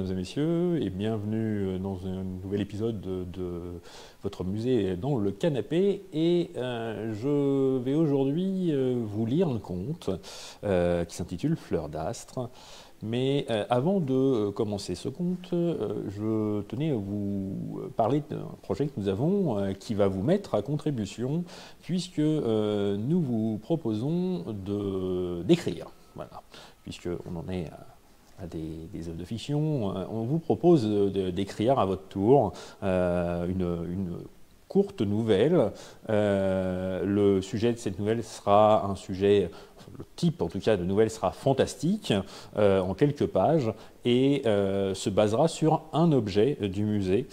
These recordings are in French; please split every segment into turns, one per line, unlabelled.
mesdames et messieurs, et bienvenue dans un nouvel épisode de votre musée dans le canapé. Et je vais aujourd'hui vous lire un conte qui s'intitule Fleur d'astre. Mais avant de commencer ce conte, je tenais à vous parler d'un projet que nous avons qui va vous mettre à contribution, puisque nous vous proposons d'écrire. Voilà. Puisqu'on en est à des œuvres de fiction, on vous propose d'écrire à votre tour une courte nouvelle. Le sujet de cette nouvelle sera un sujet, le type en tout cas de nouvelle sera fantastique, en quelques pages, et se basera sur un objet du musée.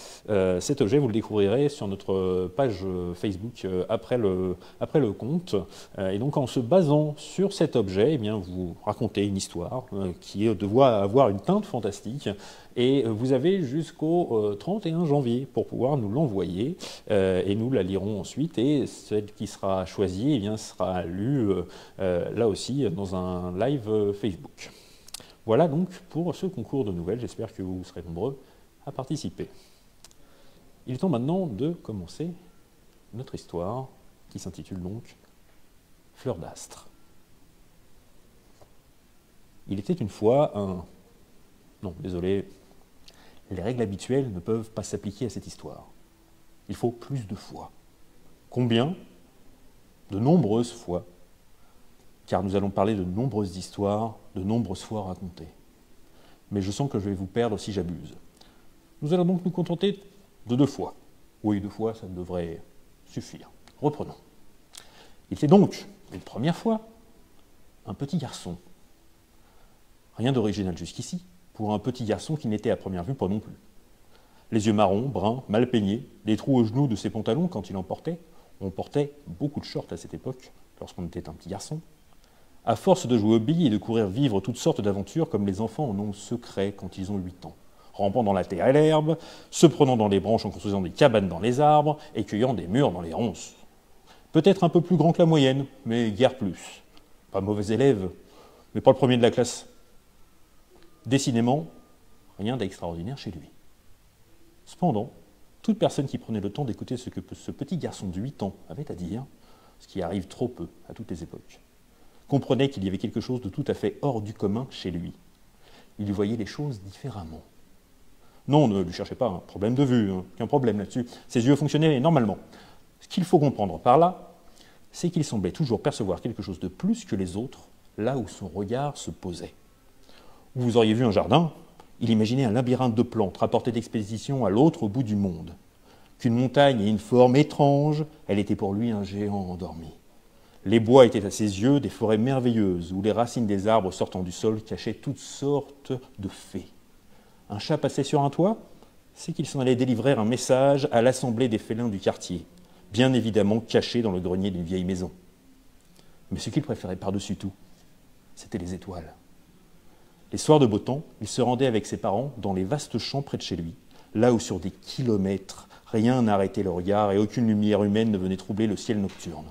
Cet objet, vous le découvrirez sur notre page Facebook après le conte. Et donc en se basant sur cet objet, eh bien, vous racontez une histoire qui doit avoir une teinte fantastique. Et vous avez jusqu'au 31 janvier pour pouvoir nous l'envoyer, et nous la lirons ensuite, et celle qui sera choisie eh bien, sera lue là aussi dans un live Facebook. Voilà donc pour ce concours de nouvelles, j'espère que vous serez nombreux à participer. Il est temps maintenant de commencer notre histoire qui s'intitule donc Fleur d'astre. Il était une fois un... Non, désolé, les règles habituelles ne peuvent pas s'appliquer à cette histoire. Il faut plus de fois. Combien? De nombreuses fois. Car nous allons parler de nombreuses histoires, de nombreuses fois racontées. Mais je sens que je vais vous perdre si j'abuse. Nous allons donc nous contenter de 2 fois. Oui, 2 fois, ça devrait suffire. Reprenons. Il était donc, une première fois, un petit garçon. Rien d'original jusqu'ici, pour un petit garçon qui n'était à première vue pas non plus. Les yeux marrons, bruns, mal peignés, des trous aux genoux de ses pantalons quand il en portait. On portait beaucoup de shorts à cette époque, lorsqu'on était un petit garçon. À force de jouer aux billes et de courir vivre toutes sortes d'aventures comme les enfants en ont secret quand ils ont 8 ans, rampant dans la terre et l'herbe, se prenant dans les branches en construisant des cabanes dans les arbres et cueillant des mûres dans les ronces. Peut-être un peu plus grand que la moyenne, mais guère plus. Pas mauvais élève, mais pas le premier de la classe. Décidément, rien d'extraordinaire chez lui. Cependant, toute personne qui prenait le temps d'écouter ce que ce petit garçon de 8 ans avait à dire, ce qui arrive trop peu à toutes les époques, comprenait qu'il y avait quelque chose de tout à fait hors du commun chez lui. Il voyait les choses différemment. Non, ne lui cherchez pas un problème de vue, aucun problème là-dessus. Ses yeux fonctionnaient normalement. Ce qu'il faut comprendre par là, c'est qu'il semblait toujours percevoir quelque chose de plus que les autres, là où son regard se posait. Où vous auriez vu un jardin, il imaginait un labyrinthe de plantes rapporté d'expédition à l'autre bout du monde. Qu'une montagne ait une forme étrange, elle était pour lui un géant endormi. Les bois étaient à ses yeux des forêts merveilleuses où les racines des arbres sortant du sol cachaient toutes sortes de fées. Un chat passait sur un toit, c'est qu'il s'en allait délivrer un message à l'assemblée des félins du quartier, bien évidemment caché dans le grenier d'une vieille maison. Mais ce qu'il préférait par-dessus tout, c'était les étoiles. Les soirs de beau temps, il se rendait avec ses parents dans les vastes champs près de chez lui, là où sur des kilomètres, rien n'arrêtait le regard et aucune lumière humaine ne venait troubler le ciel nocturne.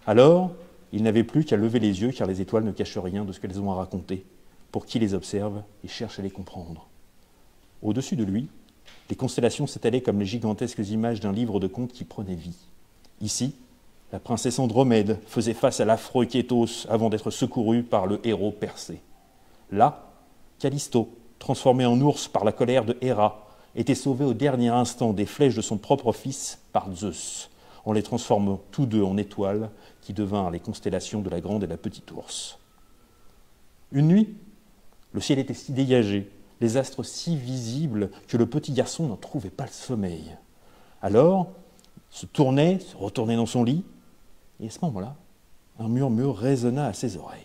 Alors, il n'avait plus qu'à lever les yeux, car les étoiles ne cachent rien de ce qu'elles ont à raconter, pour qui les observe et cherche à les comprendre. Au-dessus de lui, les constellations s'étalaient comme les gigantesques images d'un livre de contes qui prenait vie. Ici, la princesse Andromède faisait face à l'affreux Kétos avant d'être secourue par le héros Persée. Là, Callisto, transformé en ours par la colère de Héra, était sauvé au dernier instant des flèches de son propre fils par Zeus, en les transformant tous deux en étoiles qui devinrent les constellations de la grande et la petite ours. Une nuit, le ciel était si dégagé, les astres si visibles que le petit garçon n'en trouvait pas le sommeil. Alors, il se retournait dans son lit, et à ce moment-là, un murmure résonna à ses oreilles.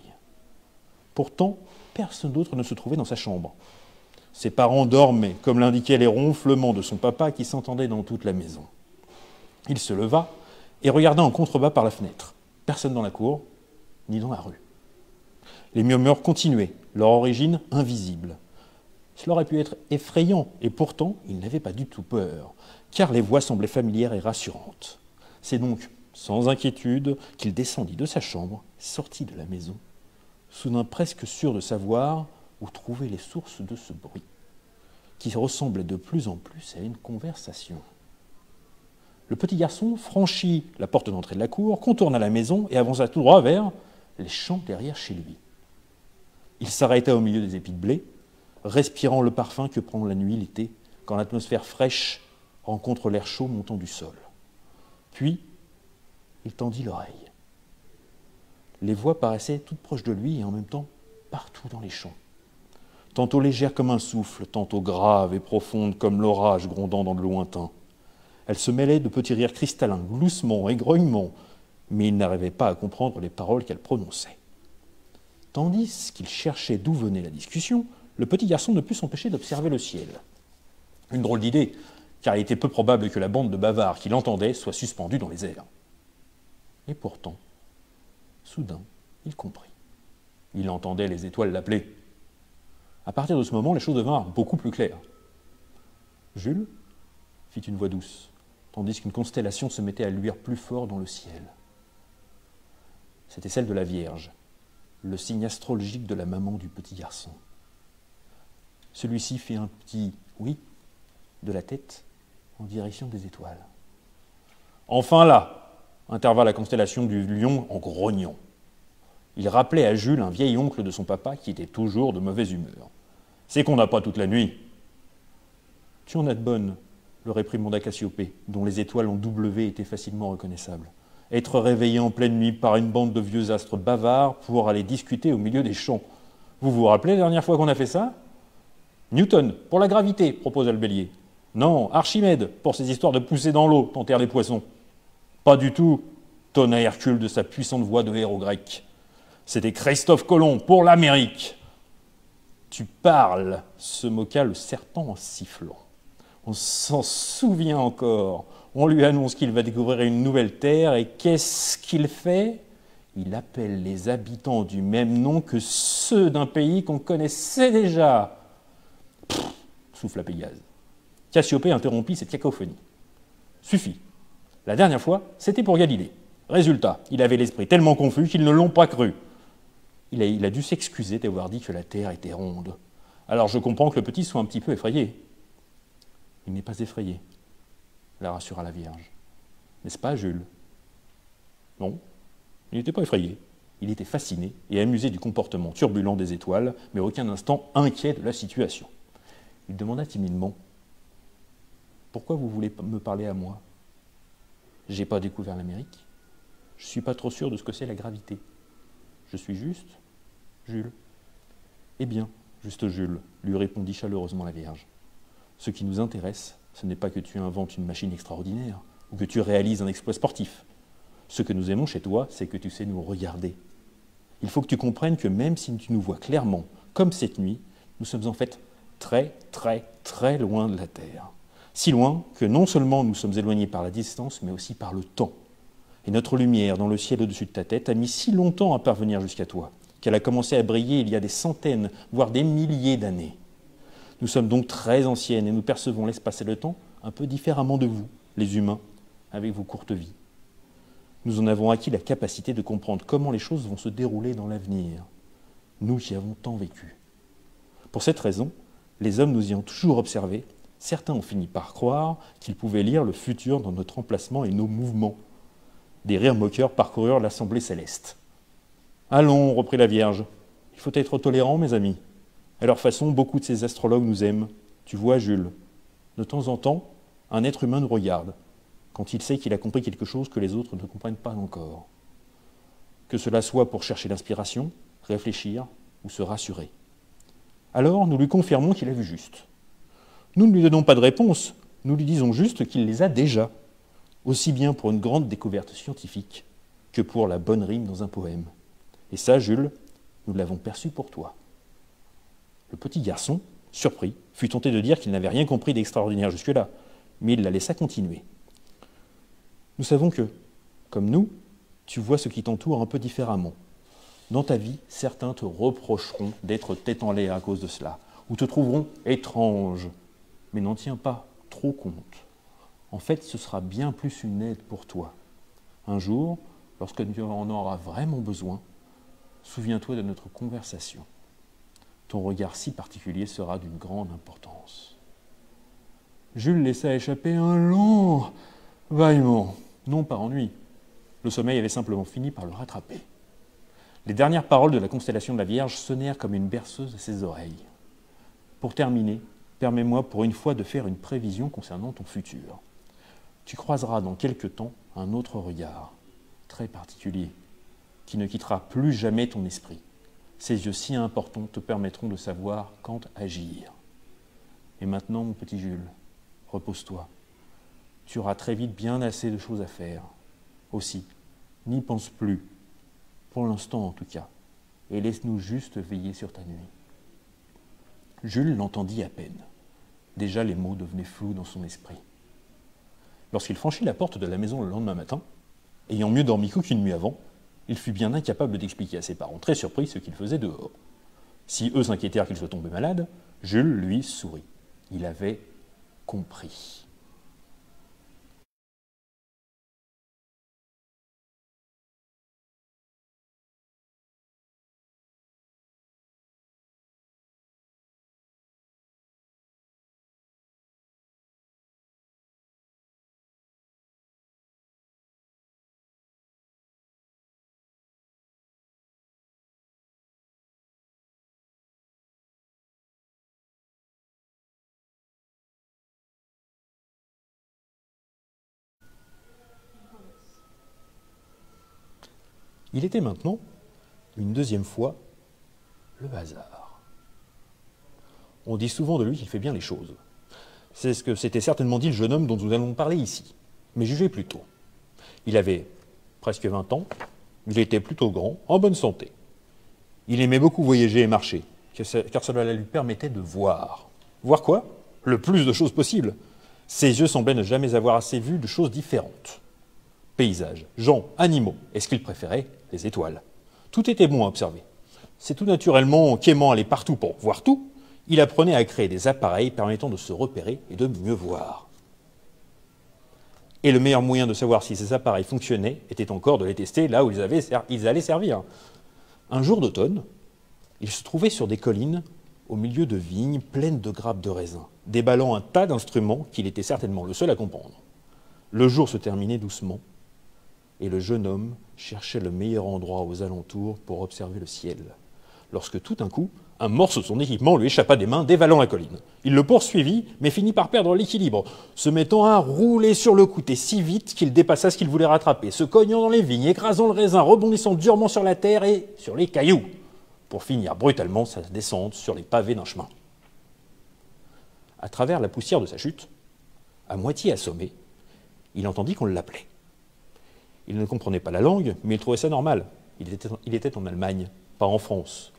Pourtant, personne d'autre ne se trouvait dans sa chambre. Ses parents dormaient, comme l'indiquaient les ronflements de son papa qui s'entendaient dans toute la maison. Il se leva et regarda en contrebas par la fenêtre. Personne dans la cour, ni dans la rue. Les murmures continuaient, leur origine invisible. Cela aurait pu être effrayant, et pourtant, il n'avait pas du tout peur, car les voix semblaient familières et rassurantes. C'est donc, sans inquiétude, qu'il descendit de sa chambre, sortit de la maison, soudain presque sûr de savoir où trouver les sources de ce bruit. qui ressemblait de plus en plus à une conversation. Le petit garçon franchit la porte d'entrée de la cour, contourna la maison et avança tout droit vers les champs derrière chez lui. Il s'arrêta au milieu des épis de blé, respirant le parfum que prend la nuit l'été, quand l'atmosphère fraîche rencontre l'air chaud montant du sol. Puis, il tendit l'oreille. Les voix paraissaient toutes proches de lui et en même temps partout dans les champs. Tantôt légères comme un souffle, tantôt graves et profondes comme l'orage grondant dans le lointain. Elles se mêlaient de petits rires cristallins, gloussements et grognements, mais il n'arrivait pas à comprendre les paroles qu'elles prononçaient. Tandis qu'il cherchait d'où venait la discussion, le petit garçon ne put s'empêcher d'observer le ciel. Une drôle d'idée, car il était peu probable que la bande de bavards qui l'entendait soit suspendue dans les airs. Et pourtant, soudain, il comprit. Il entendait les étoiles l'appeler. À partir de ce moment, les choses devinrent beaucoup plus claires. « Jules ?» fit une voix douce, tandis qu'une constellation se mettait à luire plus fort dans le ciel. C'était celle de la Vierge, le signe astrologique de la maman du petit garçon. Celui-ci fit un petit « oui » de la tête en direction des étoiles. « Enfin là !» intervint la constellation du lion en grognant. Il rappelait à Jules un vieil oncle de son papa qui était toujours de mauvaise humeur. « C'est qu'on n'a pas toute la nuit. »« Tu en as de bonnes, » le réprimanda Cassiopée, dont les étoiles en W étaient facilement reconnaissables. Être réveillé en pleine nuit par une bande de vieux astres bavards pour aller discuter au milieu des champs. Vous vous rappelez la dernière fois qu'on a fait ça ? Newton, pour la gravité, proposa le bélier. Non, Archimède, pour ces histoires de pousser dans l'eau, tentèrent les poissons. Pas du tout, tonna Hercule de sa puissante voix de héros grec. C'était Christophe Colomb, pour l'Amérique. Tu parles, se moqua le serpent en sifflant. On s'en souvient encore. On lui annonce qu'il va découvrir une nouvelle terre et qu'est-ce qu'il fait ? Il appelle les habitants du même nom que ceux d'un pays qu'on connaissait déjà. Pfff, souffla Pégase. Cassiopée interrompit cette cacophonie. Suffit. La dernière fois, c'était pour Galilée. Résultat, il avait l'esprit tellement confus qu'ils ne l'ont pas cru. Il a dû s'excuser d'avoir dit que la terre était ronde. Alors je comprends que le petit soit un petit peu effrayé. Il n'est pas effrayé, la rassura la Vierge. N'est-ce pas, Jules ? Non, il n'était pas effrayé. Il était fasciné et amusé du comportement turbulent des étoiles, mais aucun instant inquiet de la situation. Il demanda timidement « Pourquoi vous voulez me parler à moi ? J'ai pas découvert l'Amérique. Je suis pas trop sûr de ce que c'est la gravité. Je suis juste, Jules. » Eh bien, juste Jules, lui répondit chaleureusement la Vierge. Ce qui nous intéresse, ce n'est pas que tu inventes une machine extraordinaire ou que tu réalises un exploit sportif. Ce que nous aimons chez toi, c'est que tu sais nous regarder. Il faut que tu comprennes que même si tu nous vois clairement, comme cette nuit, nous sommes en fait très, très, très loin de la Terre. Si loin que non seulement nous sommes éloignés par la distance, mais aussi par le temps. Et notre lumière dans le ciel au-dessus de ta tête a mis si longtemps à parvenir jusqu'à toi, qu'elle a commencé à briller il y a des centaines, voire des milliers d'années. Nous sommes donc très anciennes et nous percevons l'espace et le temps un peu différemment de vous, les humains, avec vos courtes vies. Nous en avons acquis la capacité de comprendre comment les choses vont se dérouler dans l'avenir. Nous qui avons tant vécu. Pour cette raison, les hommes nous y ont toujours observés. Certains ont fini par croire qu'ils pouvaient lire le futur dans notre emplacement et nos mouvements. Des rires moqueurs parcoururent l'assemblée céleste. « Allons, reprit la Vierge, il faut être tolérant, mes amis. À leur façon, beaucoup de ces astrologues nous aiment. Tu vois, Jules, de temps en temps, un être humain nous regarde, quand il sait qu'il a compris quelque chose que les autres ne comprennent pas encore. Que cela soit pour chercher l'inspiration, réfléchir ou se rassurer. Alors, nous lui confirmons qu'il a vu juste. Nous ne lui donnons pas de réponse, nous lui disons juste qu'il les a déjà, aussi bien pour une grande découverte scientifique que pour la bonne rime dans un poème. Et ça, Jules, nous l'avons perçu pour toi. » Le petit garçon, surpris, fut tenté de dire qu'il n'avait rien compris d'extraordinaire jusque-là, mais il la laissa continuer. Nous savons que, comme nous, tu vois ce qui t'entoure un peu différemment. Dans ta vie, certains te reprocheront d'être tête en l'air à cause de cela, ou te trouveront étrange, mais n'en tiens pas trop compte. En fait, ce sera bien plus une aide pour toi. Un jour, lorsque tu en auras vraiment besoin, souviens-toi de notre conversation. Ton regard si particulier sera d'une grande importance. Jules laissa échapper un long bâillement, non par ennui. Le sommeil avait simplement fini par le rattraper. Les dernières paroles de la constellation de la Vierge sonnèrent comme une berceuse à ses oreilles. Pour terminer, permets-moi pour une fois de faire une prévision concernant ton futur. Tu croiseras dans quelque temps un autre regard, très particulier, qui ne quittera plus jamais ton esprit. Ces yeux si importants te permettront de savoir quand agir. Et maintenant, mon petit Jules, repose-toi. Tu auras très vite bien assez de choses à faire. Aussi, n'y pense plus, pour l'instant en tout cas, et laisse-nous juste veiller sur ta nuit. Jules l'entendit à peine. Déjà les mots devenaient flous dans son esprit. Lorsqu'il franchit la porte de la maison le lendemain matin, ayant mieux dormi qu'aucune nuit avant, il fut bien incapable d'expliquer à ses parents très surpris ce qu'il faisait dehors. Si eux s'inquiétèrent qu'il soit tombé malade, Jules, lui, sourit. Il avait compris. Il était maintenant, une deuxième fois, le hasard. On dit souvent de lui qu'il fait bien les choses. C'est ce que s'était certainement dit le jeune homme dont nous allons parler ici. Mais jugez plutôt. Il avait presque 20 ans, il était plutôt grand, en bonne santé. Il aimait beaucoup voyager et marcher, car cela lui permettait de voir. Voir quoi? Le plus de choses possibles. Ses yeux semblaient ne jamais avoir assez vu de choses différentes. Paysages, gens, animaux, et ce qu'il préférait, les étoiles. Tout était bon à observer. C'est tout naturellement qu'aimant aller partout pour voir tout, il apprenait à créer des appareils permettant de se repérer et de mieux voir. Et le meilleur moyen de savoir si ces appareils fonctionnaient était encore de les tester là où ils allaient servir. Un jour d'automne, il se trouvait sur des collines, au milieu de vignes pleines de grappes de raisin, déballant un tas d'instruments qu'il était certainement le seul à comprendre. Le jour se terminait doucement, et le jeune homme cherchait le meilleur endroit aux alentours pour observer le ciel, lorsque tout d'un coup, un morceau de son équipement lui échappa des mains, dévalant la colline. Il le poursuivit, mais finit par perdre l'équilibre, se mettant à rouler sur le côté si vite qu'il dépassa ce qu'il voulait rattraper, se cognant dans les vignes, écrasant le raisin, rebondissant durement sur la terre et sur les cailloux, pour finir brutalement sa descente sur les pavés d'un chemin. À travers la poussière de sa chute, à moitié assommé, il entendit qu'on l'appelait. Il ne comprenait pas la langue, mais il trouvait ça normal. Il était en Allemagne, pas en France.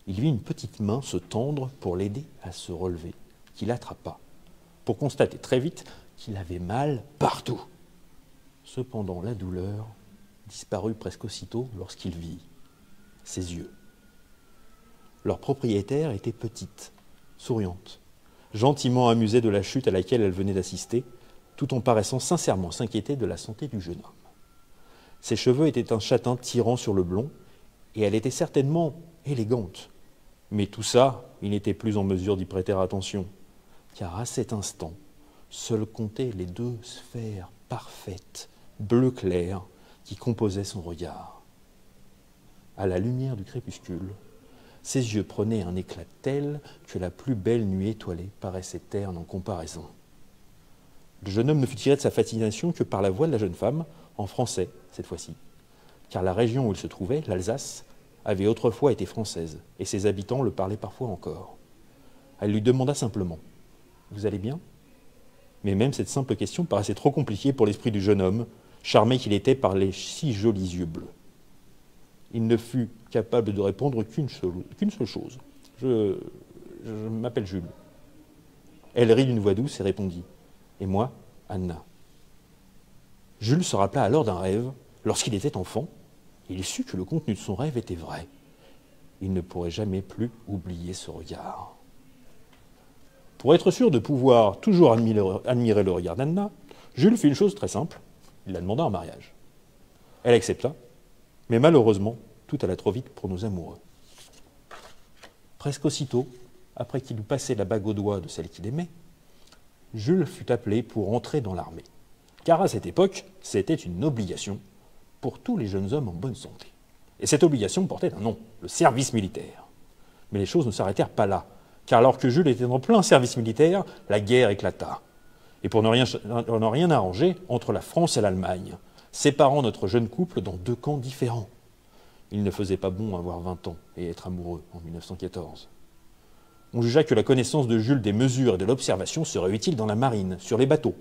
Il vit une petite main se tendre pour l'aider à se relever, qu'il attrapa, pour constater très vite qu'il avait mal partout. Cependant, la douleur disparut presque aussitôt lorsqu'il vit ses yeux. Leur propriétaire était petite, souriante, gentiment amusée de la chute à laquelle elle venait d'assister, tout en paraissant sincèrement s'inquiéter de la santé du jeune homme. Ses cheveux étaient un châtain tirant sur le blond, et elle était certainement élégante. Mais tout ça, il n'était plus en mesure d'y prêter attention, car à cet instant, seules comptaient les deux sphères parfaites, bleu clair, qui composaient son regard. À la lumière du crépuscule, ses yeux prenaient un éclat tel que la plus belle nuit étoilée paraissait terne en comparaison. Le jeune homme ne fut tiré de sa fascination que par la voix de la jeune femme, en français cette fois-ci, car la région où il se trouvait, l'Alsace, avait autrefois été française, et ses habitants le parlaient parfois encore. Elle lui demanda simplement « Vous allez bien ?» Mais même cette simple question paraissait trop compliquée pour l'esprit du jeune homme, charmé qu'il était par les si jolis yeux bleus. Il ne fut capable de répondre qu'une seule chose. Je m'appelle Jules. Elle rit d'une voix douce et répondit « Et moi, Anna ?» Jules se rappela alors d'un rêve. Lorsqu'il était enfant, il sut que le contenu de son rêve était vrai. Il ne pourrait jamais plus oublier ce regard. Pour être sûr de pouvoir toujours admirer le regard d'Anna, Jules fit une chose très simple, il la demanda en mariage. Elle accepta, mais malheureusement, tout alla trop vite pour nos amoureux. Presque aussitôt, après qu'il eut passé la bague au doigt de celle qu'il aimait, Jules fut appelé pour entrer dans l'armée. Car à cette époque, c'était une obligation pour tous les jeunes hommes en bonne santé. Et cette obligation portait un nom, le service militaire. Mais les choses ne s'arrêtèrent pas là, car alors que Jules était en plein service militaire, la guerre éclata. Et pour ne rien arranger, entre la France et l'Allemagne, séparant notre jeune couple dans deux camps différents. Il ne faisait pas bon avoir 20 ans et être amoureux en 1914. On jugea que la connaissance de Jules des mesures et de l'observation serait utile dans la marine, sur les bateaux.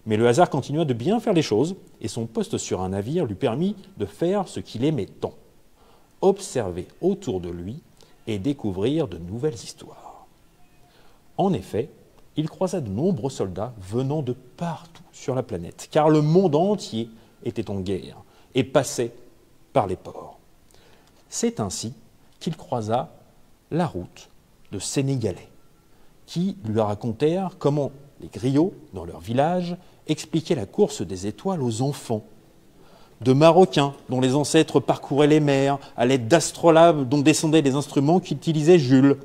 Mais le hasard continua de bien faire les choses, et son poste sur un navire lui permit de faire ce qu'il aimait tant, observer autour de lui et découvrir de nouvelles histoires. En effet, il croisa de nombreux soldats venant de partout sur la planète, car le monde entier était en guerre et passait par les ports. C'est ainsi qu'il croisa la route de Sénégalais, qui lui racontèrent comment les griots, dans leur village, expliquaient la course des étoiles aux enfants, de Marocains dont les ancêtres parcouraient les mers à l'aide d'astrolabes dont descendaient les instruments qu'utilisait Jules,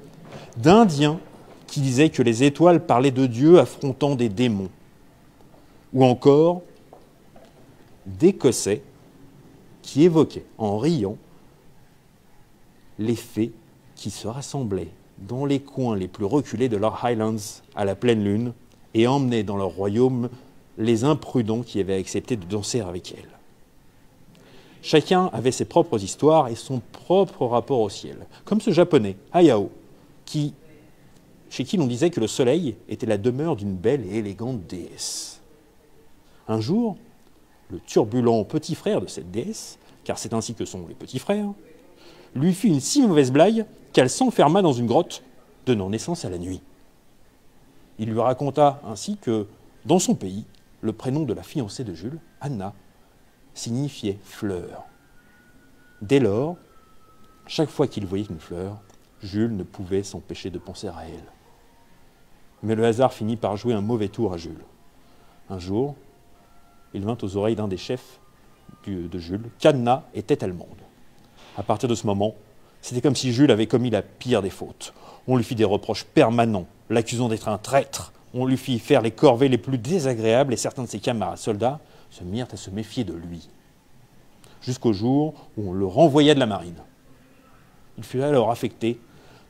d'Indiens qui disaient que les étoiles parlaient de Dieu affrontant des démons, ou encore d'Écossais qui évoquaient en riant les fées qui se rassemblaient dans les coins les plus reculés de leurs Highlands à la pleine lune et emmenaient dans leur royaume les imprudents qui avaient accepté de danser avec elles. Chacun avait ses propres histoires et son propre rapport au ciel, comme ce japonais, Hayao, chez qui l'on disait que le soleil était la demeure d'une belle et élégante déesse. Un jour, le turbulent petit frère de cette déesse, car c'est ainsi que sont les petits frères, lui fit une si mauvaise blague qu'elle s'enferma dans une grotte, donnant naissance à la nuit. Il lui raconta ainsi que, dans son pays, le prénom de la fiancée de Jules, Anna, signifiait fleur. Dès lors, chaque fois qu'il voyait une fleur, Jules ne pouvait s'empêcher de penser à elle. Mais le hasard finit par jouer un mauvais tour à Jules. Un jour, il vint aux oreilles d'un des chefs de Jules qu'Anna était allemande. À partir de ce moment, c'était comme si Jules avait commis la pire des fautes. On lui fit des reproches permanents, l'accusant d'être un traître. On lui fit faire les corvées les plus désagréables et certains de ses camarades soldats se mirent à se méfier de lui. Jusqu'au jour où on le renvoya de la marine. Il fut alors affecté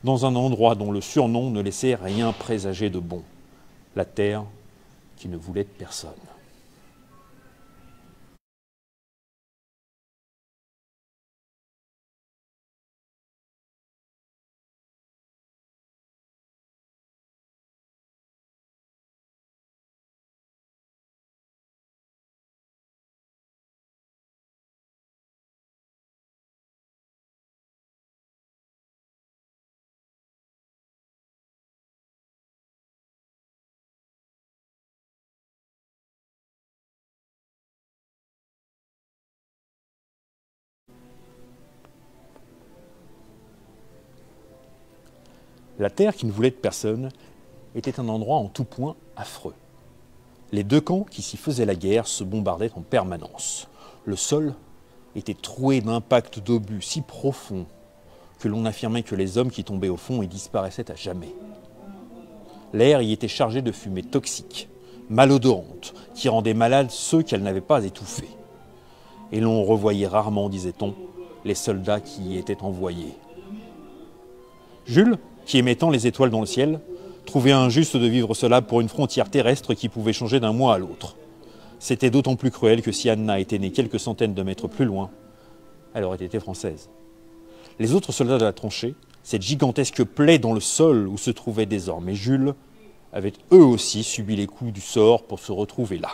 dans un endroit dont le surnom ne laissait rien présager de bon. La terre qui ne voulait de personne. La terre qui ne voulait de personne était un endroit en tout point affreux. Les deux camps qui s'y faisaient la guerre se bombardaient en permanence. Le sol était troué d'impacts d'obus si profonds que l'on affirmait que les hommes qui tombaient au fond y disparaissaient à jamais. L'air y était chargé de fumées toxiques, malodorantes, qui rendaient malades ceux qu'elles n'avaient pas étouffés. Et l'on revoyait rarement, disait-on, les soldats qui y étaient envoyés. Jules, qui aimait tant les étoiles dans le ciel, trouvait injuste de vivre cela pour une frontière terrestre qui pouvait changer d'un mois à l'autre. C'était d'autant plus cruel que si Anna était née quelques centaines de mètres plus loin, elle aurait été française. Les autres soldats de la tranchée, cette gigantesque plaie dans le sol où se trouvait désormais Jules, avaient eux aussi subi les coups du sort pour se retrouver là.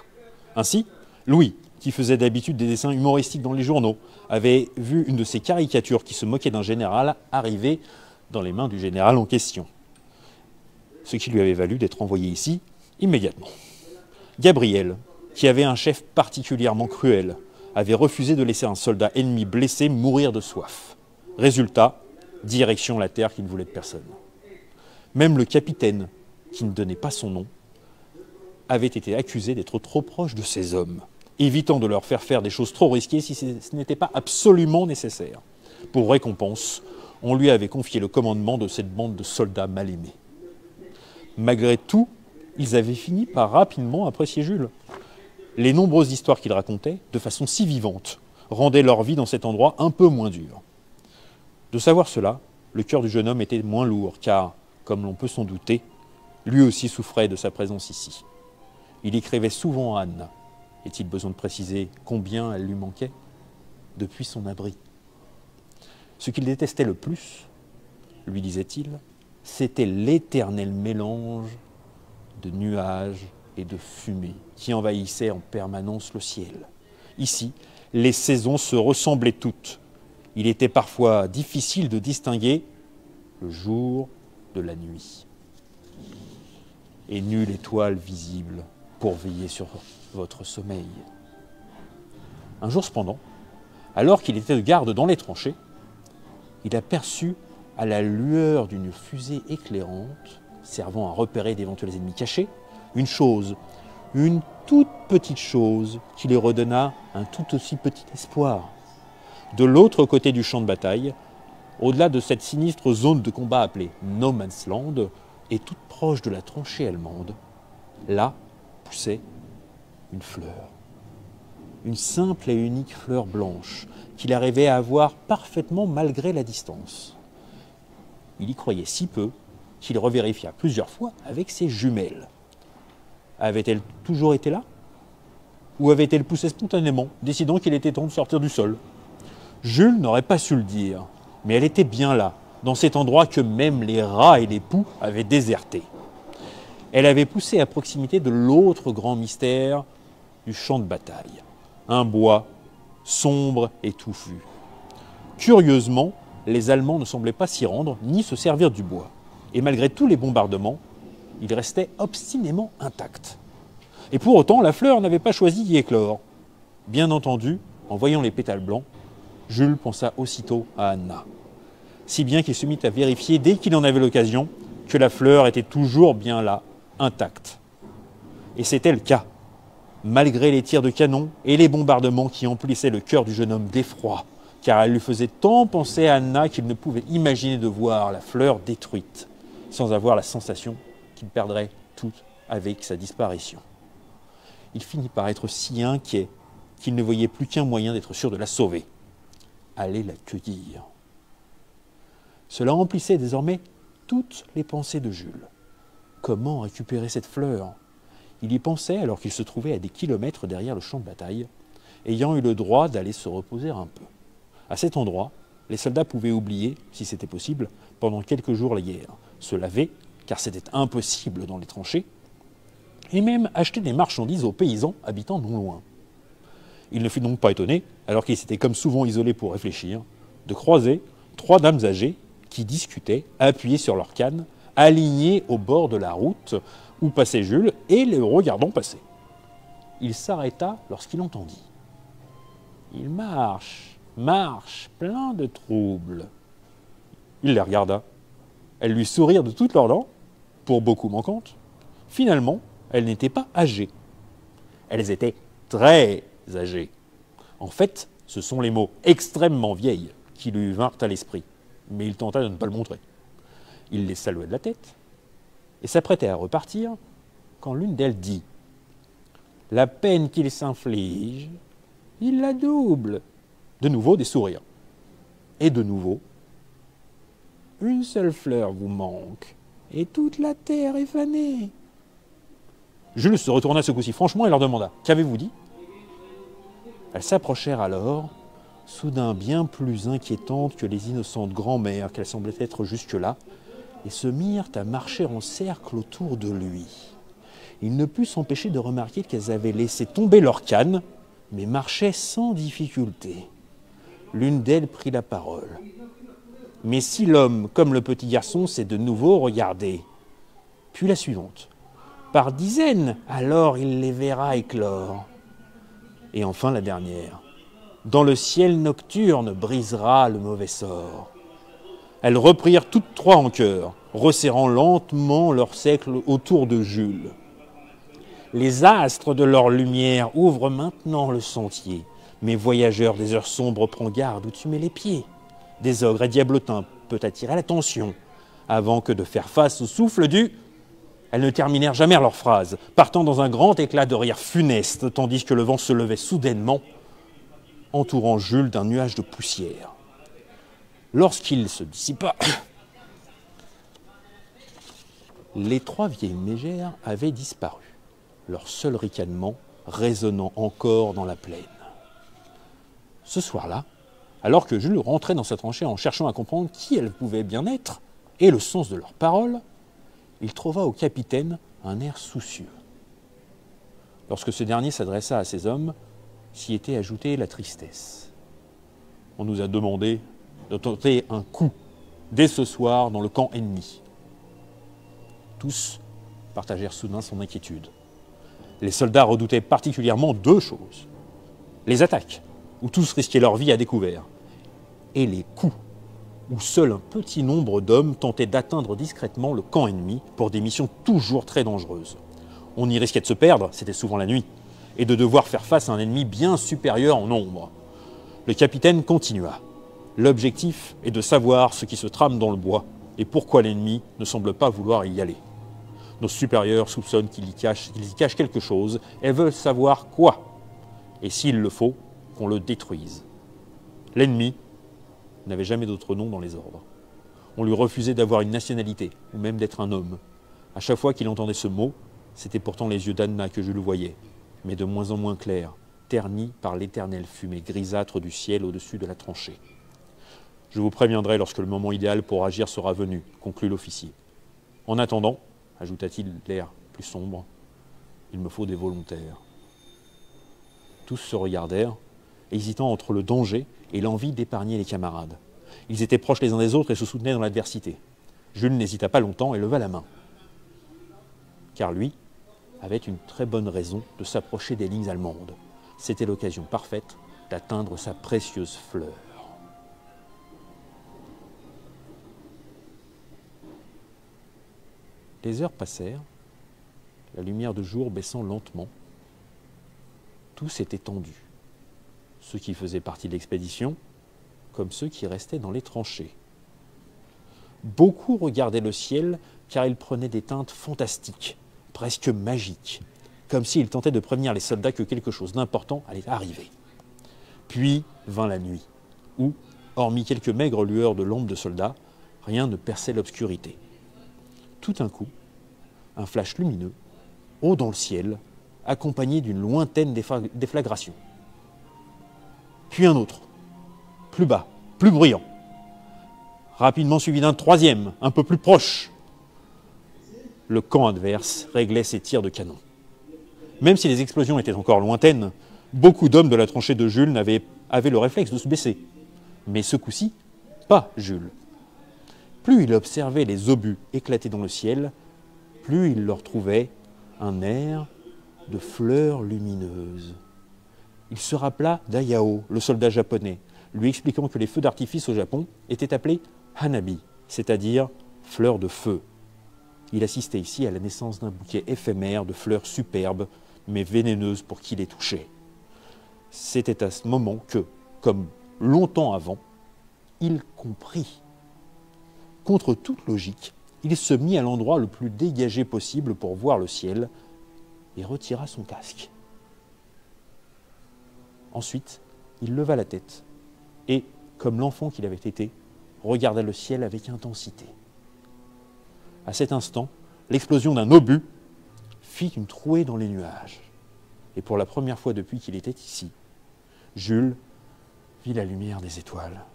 Ainsi, Louis, qui faisait d'habitude des dessins humoristiques dans les journaux, avait vu une de ces caricatures qui se moquait d'un général arriver dans les mains du général en question. Ce qui lui avait valu d'être envoyé ici immédiatement. Gabriel, qui avait un chef particulièrement cruel, avait refusé de laisser un soldat ennemi blessé mourir de soif. Résultat, direction la terre qui ne voulait de personne. Même le capitaine, qui ne donnait pas son nom, avait été accusé d'être trop proche de ces hommes, évitant de leur faire des choses trop risquées si ce n'était pas absolument nécessaire. Pour récompense, on lui avait confié le commandement de cette bande de soldats mal aimés. Malgré tout, ils avaient fini par rapidement apprécier Jules. Les nombreuses histoires qu'il racontait, de façon si vivante, rendaient leur vie dans cet endroit un peu moins dure. De savoir cela, le cœur du jeune homme était moins lourd, car, comme l'on peut s'en douter, lui aussi souffrait de sa présence ici. Il écrivait souvent à Anna. Est-il besoin de préciser combien elle lui manquait? Depuis son abri. Ce qu'il détestait le plus, lui disait-il, c'était l'éternel mélange de nuages et de fumée qui envahissait en permanence le ciel. Ici, les saisons se ressemblaient toutes. Il était parfois difficile de distinguer le jour de la nuit. Et nulle étoile visible pour veiller sur votre sommeil. Un jour cependant, alors qu'il était de garde dans les tranchées, il aperçut à la lueur d'une fusée éclairante, servant à repérer d'éventuels ennemis cachés, une chose, une toute petite chose qui lui redonna un tout aussi petit espoir. De l'autre côté du champ de bataille, au-delà de cette sinistre zone de combat appelée No Man's Land, et toute proche de la tranchée allemande, là poussait une fleur. Une simple et unique fleur blanche qu'il arrivait à voir parfaitement malgré la distance. Il y croyait si peu qu'il revérifia plusieurs fois avec ses jumelles. Avait-elle toujours été là? Ou avait-elle poussé spontanément, décidant qu'il était temps de sortir du sol? Jules n'aurait pas su le dire, mais elle était bien là, dans cet endroit que même les rats et les poux avaient déserté. Elle avait poussé à proximité de l'autre grand mystère du champ de bataille. Un bois sombre et touffu. Curieusement, les Allemands ne semblaient pas s'y rendre ni se servir du bois. Et malgré tous les bombardements, il restait obstinément intact. Et pour autant, la fleur n'avait pas choisi d'y éclore. Bien entendu, en voyant les pétales blancs, Jules pensa aussitôt à Anna. Si bien qu'il se mit à vérifier dès qu'il en avait l'occasion que la fleur était toujours bien là, intacte. Et c'était le cas, malgré les tirs de canon et les bombardements qui emplissaient le cœur du jeune homme d'effroi, car elle lui faisait tant penser à Anna qu'il ne pouvait imaginer de voir la fleur détruite, sans avoir la sensation qu'il perdrait tout avec sa disparition. Il finit par être si inquiet qu'il ne voyait plus qu'un moyen d'être sûr de la sauver. Aller la cueillir. Cela emplissait désormais toutes les pensées de Jules. Comment récupérer cette fleur? Il y pensait alors qu'il se trouvait à des kilomètres derrière le champ de bataille, ayant eu le droit d'aller se reposer un peu. À cet endroit, les soldats pouvaient oublier, si c'était possible, pendant quelques jours la guerre, se laver, car c'était impossible dans les tranchées, et même acheter des marchandises aux paysans habitant non loin. Il ne fut donc pas étonné, alors qu'il s'était comme souvent isolé pour réfléchir, de croiser 3 dames âgées qui discutaient, appuyées sur leur canne, alignées au bord de la route où passait Jules et le regardant passer. Il s'arrêta lorsqu'il entendit. Il marche, plein de troubles. Il les regarda. Elles lui sourirent de toutes leurs dents, pour beaucoup manquantes. Finalement, elles n'étaient pas âgées. Elles étaient très âgées. En fait, ce sont les mots extrêmement vieilles qui lui vinrent à l'esprit, mais il tenta de ne pas le montrer. Il les salua de la tête et s'apprêtait à repartir quand l'une d'elles dit « La peine qu'il s'inflige, il la double ». De nouveau des sourires. Et de nouveau « Une seule fleur vous manque et toute la terre est fanée ». Jules se retourna ce coup-ci franchement et leur demanda « Qu'avez-vous dit ?» Elles s'approchèrent alors, soudain bien plus inquiétantes que les innocentes grand-mères qu'elles semblaient être jusque-là, et se mirent à marcher en cercle autour de lui. Il ne put s'empêcher de remarquer qu'elles avaient laissé tomber leur canne, mais marchaient sans difficulté. L'une d'elles prit la parole. « Mais si l'homme, comme le petit garçon, s'est de nouveau regardé ?» Puis la suivante. « Par dizaines, alors il les verra éclore. » Et enfin la dernière. « Dans le ciel nocturne brisera le mauvais sort. » Elles reprirent toutes 3 en chœur, resserrant lentement leur cercle autour de Jules. Les astres de leur lumière ouvrent maintenant le sentier. Mais voyageurs des heures sombres, prends garde où tu mets les pieds. Des ogres et diablotins peut attirer l'attention, avant que de faire face au souffle du Elles ne terminèrent jamais leur phrase, partant dans un grand éclat de rire funeste, tandis que le vent se levait soudainement, entourant Jules d'un nuage de poussière. Lorsqu'il se dissipa, les 3 vieilles mégères avaient disparu, leur seul ricanement résonnant encore dans la plaine. Ce soir-là, alors que Jules rentrait dans sa tranchée en cherchant à comprendre qui elles pouvaient bien être et le sens de leurs paroles, il trouva au capitaine un air soucieux. Lorsque ce dernier s'adressa à ses hommes, s'y était ajoutée la tristesse. On nous a demandé de tenter un coup dès ce soir dans le camp ennemi. Tous partagèrent soudain son inquiétude. Les soldats redoutaient particulièrement 2 choses. Les attaques, où tous risquaient leur vie à découvert, et les coups, où seul un petit nombre d'hommes tentaient d'atteindre discrètement le camp ennemi pour des missions toujours très dangereuses. On y risquait de se perdre, c'était souvent la nuit, et de devoir faire face à un ennemi bien supérieur en nombre. Le capitaine continua. L'objectif est de savoir ce qui se trame dans le bois et pourquoi l'ennemi ne semble pas vouloir y aller. Nos supérieurs soupçonnent qu'il y cache quelque chose et veulent savoir quoi. Et s'il le faut, qu'on le détruise. L'ennemi n'avait jamais d'autre nom dans les ordres. On lui refusait d'avoir une nationalité ou même d'être un homme. À chaque fois qu'il entendait ce mot, c'était pourtant les yeux d'Anna que je le voyais, mais de moins en moins clairs, ternis par l'éternelle fumée grisâtre du ciel au-dessus de la tranchée. Je vous préviendrai lorsque le moment idéal pour agir sera venu, conclut l'officier. En attendant, ajouta-t-il l'air plus sombre, il me faut des volontaires. Tous se regardèrent, hésitant entre le danger et l'envie d'épargner les camarades. Ils étaient proches les uns des autres et se soutenaient dans l'adversité. Jules n'hésita pas longtemps et leva la main. Car lui avait une très bonne raison de s'approcher des lignes allemandes. C'était l'occasion parfaite d'atteindre sa précieuse fleur. Les heures passèrent, la lumière de jour baissant lentement. Tous étaient tendus, ceux qui faisaient partie de l'expédition, comme ceux qui restaient dans les tranchées. Beaucoup regardaient le ciel car il prenait des teintes fantastiques, presque magiques, comme s'il tentait de prévenir les soldats que quelque chose d'important allait arriver. Puis vint la nuit, où, hormis quelques maigres lueurs de lampes de soldats, rien ne perçait l'obscurité. Tout d'un coup, un flash lumineux, haut dans le ciel, accompagné d'une lointaine déflagration. Puis un autre, plus bas, plus bruyant, rapidement suivi d'un 3e, un peu plus proche. Le camp adverse réglait ses tirs de canon. Même si les explosions étaient encore lointaines, beaucoup d'hommes de la tranchée de Jules avaient le réflexe de se baisser. Mais ce coup-ci, pas Jules. Plus il observait les obus éclater dans le ciel, plus il leur trouvait un air de fleurs lumineuses. Il se rappela d'Ayao, le soldat japonais, lui expliquant que les feux d'artifice au Japon étaient appelés hanabi, c'est-à-dire fleurs de feu. Il assistait ici à la naissance d'un bouquet éphémère de fleurs superbes, mais vénéneuses pour qui les touchait. C'était à ce moment que, comme longtemps avant, il comprit. Contre toute logique, il se mit à l'endroit le plus dégagé possible pour voir le ciel et retira son casque. Ensuite, il leva la tête et, comme l'enfant qu'il avait été, regarda le ciel avec intensité. À cet instant, l'explosion d'un obus fit une trouée dans les nuages. Et pour la première fois depuis qu'il était ici, Jules vit la lumière des étoiles.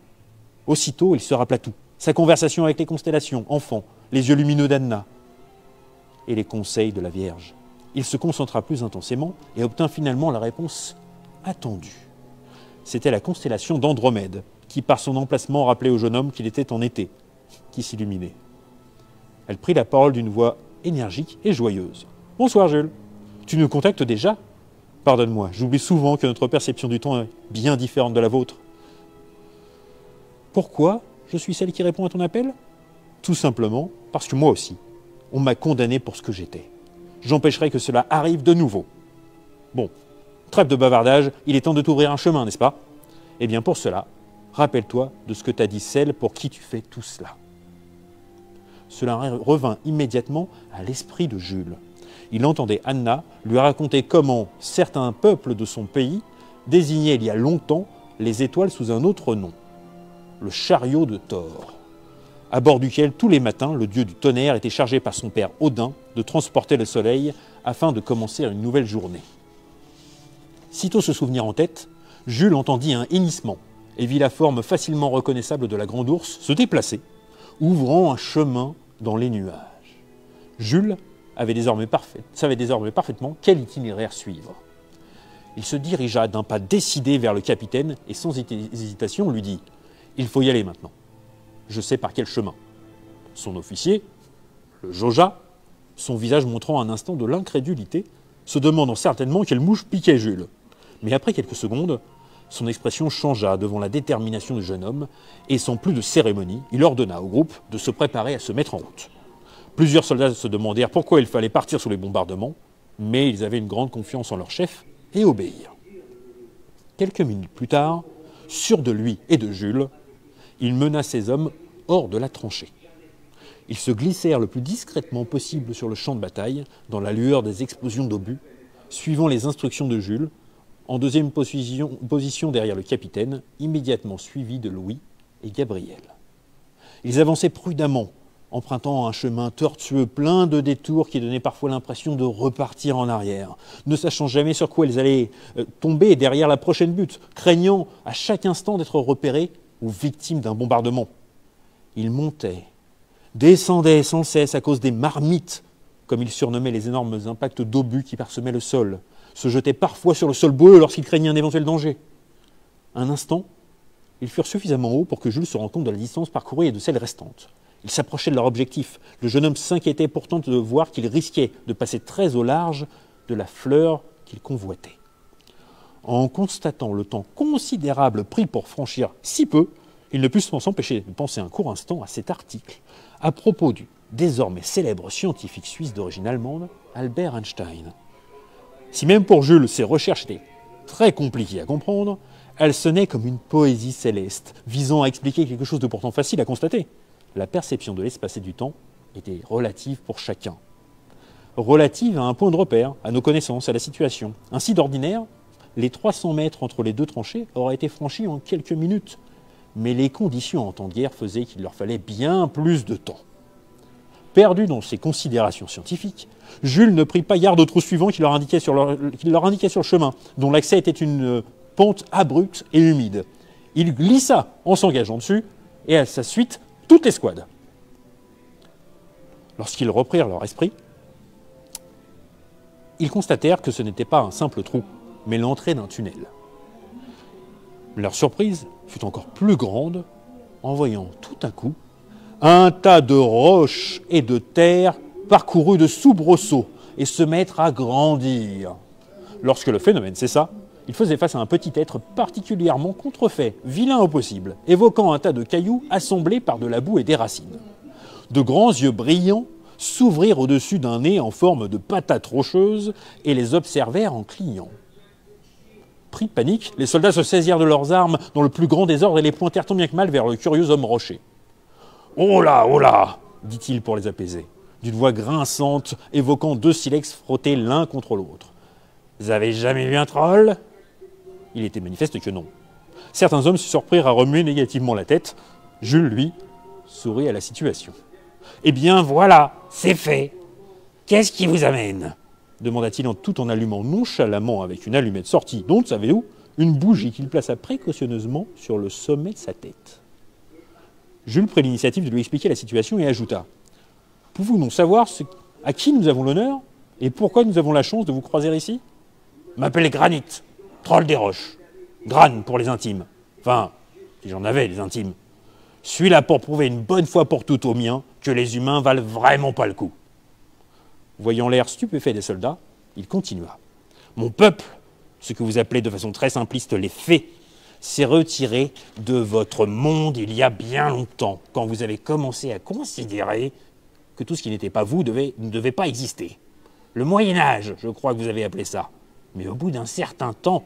Aussitôt, il se rappela tout. Sa conversation avec les constellations, enfant, les yeux lumineux d'Anna et les conseils de la Vierge. Il se concentra plus intensément et obtint finalement la réponse attendue. C'était la constellation d'Andromède, qui par son emplacement rappelait au jeune homme qu'il était en été, qui s'illuminait. Elle prit la parole d'une voix énergique et joyeuse. « Bonsoir Jules, tu nous contactes déjà ? Pardonne-moi, j'oublie souvent que notre perception du temps est bien différente de la vôtre. Pourquoi je suis celle qui répond à ton appel ? Tout simplement parce que moi aussi, on m'a condamné pour ce que j'étais. J'empêcherai que cela arrive de nouveau. Bon, trêve de bavardage, il est temps de t'ouvrir un chemin, n'est-ce pas ? Eh bien pour cela, rappelle-toi de ce que t'a dit celle pour qui tu fais tout cela. Cela revint immédiatement à l'esprit de Jules. Il entendait Anna lui raconter comment certains peuples de son pays désignaient il y a longtemps les étoiles sous un autre nom, le chariot de Thor, à bord duquel tous les matins le dieu du tonnerre était chargé par son père Odin de transporter le soleil afin de commencer une nouvelle journée. Sitôt ce souvenir en tête, Jules entendit un hennissement et vit la forme facilement reconnaissable de la grande ours se déplacer, ouvrant un chemin dans les nuages. Jules savait désormais parfaitement quel itinéraire suivre. Il se dirigea d'un pas décidé vers le capitaine et sans hésitation lui dit « Il faut y aller maintenant. Je sais par quel chemin. » Son officier le jaugea, son visage montrant un instant de l'incrédulité, se demandant certainement quelle mouche piquait Jules. Mais après quelques secondes, son expression changea devant la détermination du jeune homme, et sans plus de cérémonie, il ordonna au groupe de se préparer à se mettre en route. Plusieurs soldats se demandèrent pourquoi il fallait partir sous les bombardements, mais ils avaient une grande confiance en leur chef et obéirent. Quelques minutes plus tard, sûr de lui et de Jules, il mena ses hommes hors de la tranchée. Ils se glissèrent le plus discrètement possible sur le champ de bataille, dans la lueur des explosions d'obus, suivant les instructions de Jules, en deuxième position derrière le capitaine, immédiatement suivi de Louis et Gabriel. Ils avançaient prudemment, empruntant un chemin tortueux, plein de détours qui donnaient parfois l'impression de repartir en arrière, ne sachant jamais sur quoi ils allaient tomber derrière la prochaine butte, craignant à chaque instant d'être repérés ou victimes d'un bombardement. Ils montaient, descendaient sans cesse à cause des marmites, comme ils surnommaient les énormes impacts d'obus qui parsemaient le sol, se jetaient parfois sur le sol boueux lorsqu'ils craignaient un éventuel danger. Un instant, ils furent suffisamment hauts pour que Jules se rende compte de la distance parcourue et de celle restante. Ils s'approchaient de leur objectif. Le jeune homme s'inquiétait pourtant de voir qu'il risquait de passer très au large de la fleur qu'il convoitait. En constatant le temps considérable pris pour franchir si peu, il ne put s'empêcher de penser un court instant à cet article à propos du désormais célèbre scientifique suisse d'origine allemande, Albert Einstein. Si même pour Jules, ces recherches étaient très compliquées à comprendre, elles sonnaient comme une poésie céleste, visant à expliquer quelque chose de pourtant facile à constater. La perception de l'espace et du temps était relative pour chacun. Relative à un point de repère, à nos connaissances, à la situation. Ainsi, d'ordinaire, les 300 mètres entre les deux tranchées auraient été franchis en quelques minutes. Mais les conditions en temps de guerre faisaient qu'il leur fallait bien plus de temps. Perdu dans ses considérations scientifiques, Jules ne prit pas garde au trou suivant qui leur indiquait sur le chemin, dont l'accès était une pente abrupte et humide. Il glissa en s'engageant dessus, et à sa suite, toute l'escouade. Lorsqu'ils reprirent leur esprit, ils constatèrent que ce n'était pas un simple trou, mais l'entrée d'un tunnel. Leur surprise fut encore plus grande en voyant tout à coup un tas de roches et de terre parcourus de soubresauts et se mettre à grandir. Lorsque le phénomène cessa, il faisait face à un petit être particulièrement contrefait, vilain au possible, évoquant un tas de cailloux assemblés par de la boue et des racines. De grands yeux brillants s'ouvrirent au-dessus d'un nez en forme de patate rocheuse et les observèrent en clignant. Pris de panique, les soldats se saisirent de leurs armes dans le plus grand désordre et les pointèrent tant bien que mal vers le curieux homme rocher. « Oh là !» dit-il pour les apaiser, d'une voix grinçante, évoquant deux silex frottés l'un contre l'autre. « Vous avez jamais vu un troll ?» Il était manifeste que non. Certains hommes se surprirent à remuer négativement la tête. Jules, lui, sourit à la situation. « Eh bien voilà, c'est fait. Qu'est-ce qui vous amène ?» demanda-t-il tout en allumant nonchalamment avec une allumette sortie d'on ne savait où, une bougie qu'il plaça précautionneusement sur le sommet de sa tête. Jules prit l'initiative de lui expliquer la situation et ajouta « Pouvez-vous nous savoir à qui nous avons l'honneur et pourquoi nous avons la chance de vous croiser ici ?»« M'appelez Granit, troll des roches. Gran pour les intimes. Enfin, si j'en avais des intimes. Je suis là pour prouver une bonne fois pour toutes aux miens que les humains valent vraiment pas le coup. » Voyant l'air stupéfait des soldats, il continua. « Mon peuple, ce que vous appelez de façon très simpliste les fées, s'est retiré de votre monde il y a bien longtemps, quand vous avez commencé à considérer que tout ce qui n'était pas vous ne devait pas exister. Le Moyen-Âge, je crois que vous avez appelé ça. Mais au bout d'un certain temps,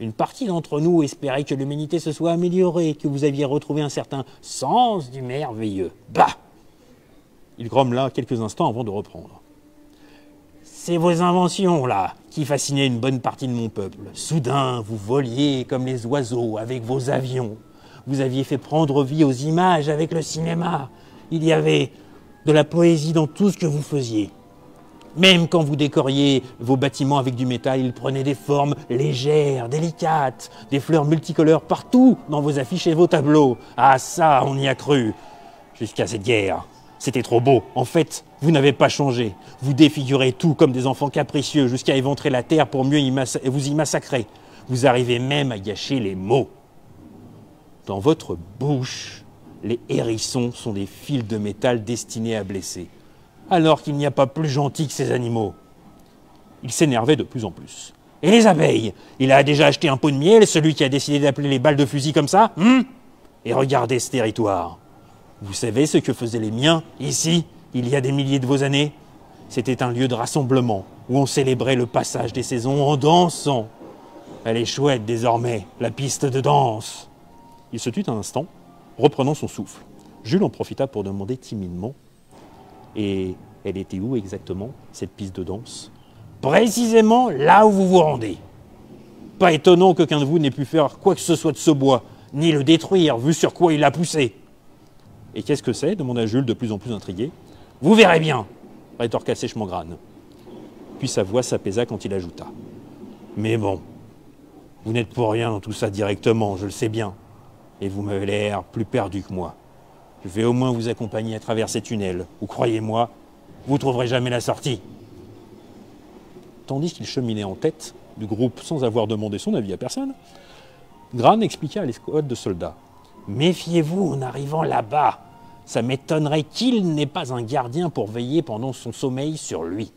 une partie d'entre nous espérait que l'humanité se soit améliorée, que vous aviez retrouvé un certain sens du merveilleux. Bah ! Il grommela quelques instants avant de reprendre. C'est vos inventions, là, qui fascinaient une bonne partie de mon peuple. Soudain, vous voliez comme les oiseaux avec vos avions. Vous aviez fait prendre vie aux images avec le cinéma. Il y avait de la poésie dans tout ce que vous faisiez. Même quand vous décoriez vos bâtiments avec du métal, ils prenaient des formes légères, délicates, des fleurs multicolores partout dans vos affiches et vos tableaux. Ah ça, on y a cru. Jusqu'à cette guerre. C'était trop beau. En fait, vous n'avez pas changé. Vous défigurez tout comme des enfants capricieux jusqu'à éventrer la terre pour mieux vous y massacrer. Vous arrivez même à gâcher les mots. Dans votre bouche, les hérissons sont des fils de métal destinés à blesser. Alors qu'il n'y a pas plus gentil que ces animaux. Il s'énervait de plus en plus. Et les abeilles? Il a déjà acheté un pot de miel, celui qui a décidé d'appeler les balles de fusil comme ça, Et regardez ce territoire. Vous savez ce que faisaient les miens, ici, il y a des milliers de vos années? C'était un lieu de rassemblement, où on célébrait le passage des saisons en dansant. Elle est chouette désormais, la piste de danse. Il se tut un instant, reprenant son souffle. Jules en profita pour demander timidement « Et elle était où exactement, cette piste de danse ?»« Précisément là où vous vous rendez. Pas étonnant qu'aucun de vous n'ait pu faire quoi que ce soit de ce bois, ni le détruire, vu sur quoi il a poussé. »« Et qu'est-ce que c'est ?» demanda Jules de plus en plus intrigué. « Vous verrez bien !» rétorqua sèchement Grane. Puis sa voix s'apaisa quand il ajouta. « Mais bon, vous n'êtes pour rien dans tout ça directement, je le sais bien. Et vous m'avez l'air plus perdu que moi. Je vais au moins vous accompagner à travers ces tunnels, où, croyez-moi, vous ne trouverez jamais la sortie. » Tandis qu'il cheminait en tête du groupe sans avoir demandé son avis à personne, Grane expliqua à l'escouade de soldats. « Méfiez-vous en arrivant là-bas. Ça m'étonnerait qu'il n'ait pas un gardien pour veiller pendant son sommeil sur lui.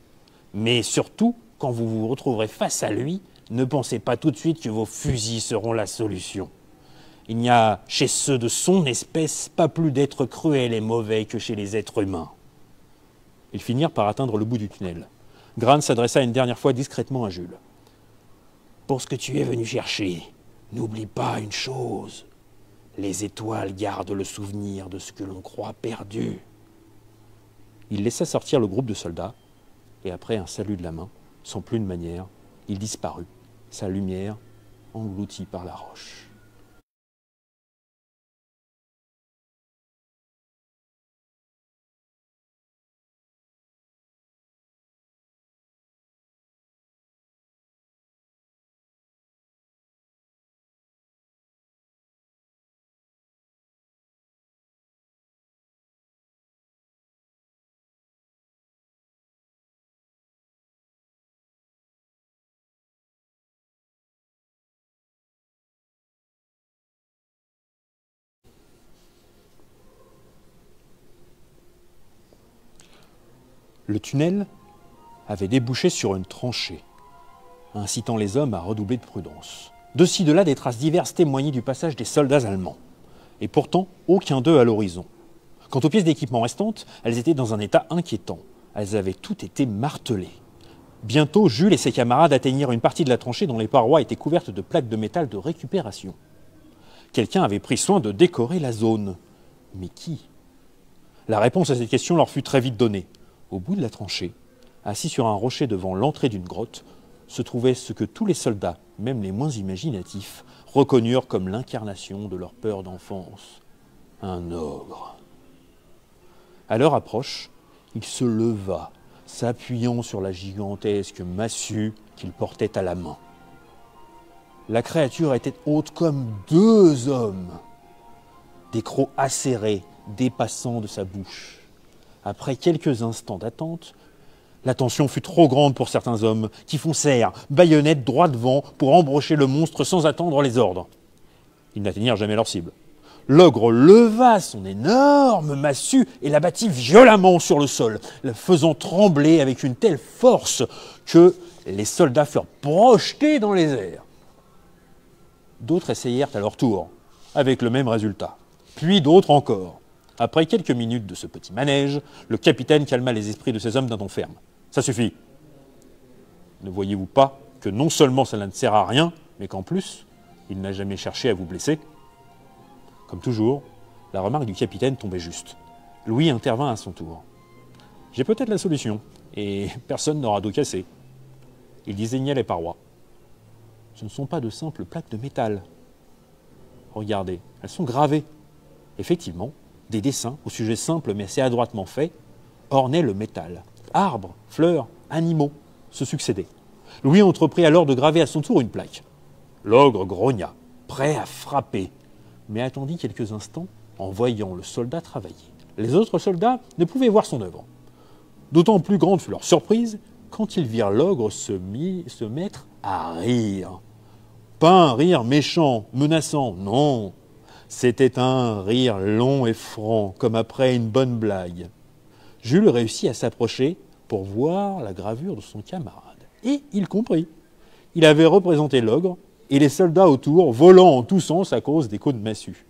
Mais surtout, quand vous vous retrouverez face à lui, ne pensez pas tout de suite que vos fusils seront la solution. Il n'y a chez ceux de son espèce pas plus d'êtres cruels et mauvais que chez les êtres humains. » Ils finirent par atteindre le bout du tunnel. Grane s'adressa une dernière fois discrètement à Jules. « Pour ce que tu es venu chercher, n'oublie pas une chose. Les étoiles gardent le souvenir de ce que l'on croit perdu. » Il laissa sortir le groupe de soldats, et après un salut de la main, sans plus de manière, il disparut, sa lumière engloutie par la roche. Le tunnel avait débouché sur une tranchée, incitant les hommes à redoubler de prudence. De ci, de là, des traces diverses témoignaient du passage des soldats allemands. Et pourtant, aucun d'eux à l'horizon. Quant aux pièces d'équipement restantes, elles étaient dans un état inquiétant. Elles avaient toutes été martelées. Bientôt, Jules et ses camarades atteignirent une partie de la tranchée dont les parois étaient couvertes de plaques de métal de récupération. Quelqu'un avait pris soin de décorer la zone. Mais qui? La réponse à cette question leur fut très vite donnée. Au bout de la tranchée, assis sur un rocher devant l'entrée d'une grotte, se trouvait ce que tous les soldats, même les moins imaginatifs, reconnurent comme l'incarnation de leur peur d'enfance. Un ogre. À leur approche, il se leva, s'appuyant sur la gigantesque massue qu'il portait à la main. La créature était haute comme 2 hommes, des crocs acérés dépassant de sa bouche. Après quelques instants d'attente, la tension fut trop grande pour certains hommes qui foncèrent, baïonnettes droit devant, pour embrocher le monstre sans attendre les ordres. Ils n'atteignirent jamais leur cible. L'ogre leva son énorme massue et la battit violemment sur le sol, la faisant trembler avec une telle force que les soldats furent projetés dans les airs. D'autres essayèrent à leur tour, avec le même résultat. Puis d'autres encore. Après quelques minutes de ce petit manège, le capitaine calma les esprits de ces hommes d'un ton ferme. « Ça suffit. Ne voyez-vous pas que non seulement cela ne sert à rien, mais qu'en plus, il n'a jamais cherché à vous blesser ?» Comme toujours, la remarque du capitaine tombait juste. Louis intervint à son tour. J'ai peut-être la solution, et personne n'aura d'eau cassée. Il désignait les parois. Ce ne sont pas de simples plaques de métal. Regardez, elles sont gravées. Effectivement, des dessins, au sujet simple mais assez adroitement faits, ornaient le métal. Arbres, fleurs, animaux se succédaient. Louis entreprit alors de graver à son tour une plaque. L'ogre grogna, prêt à frapper, mais attendit quelques instants en voyant le soldat travailler. Les autres soldats ne pouvaient voir son œuvre. D'autant plus grande fut leur surprise quand ils virent l'ogre se mettre à rire. Pas un rire méchant, menaçant, non. C'était un rire long et franc, comme après une bonne blague. Jules réussit à s'approcher pour voir la gravure de son camarade. Et il comprit. Il avait représenté l'ogre et les soldats autour volant en tous sens à cause des coups de massue.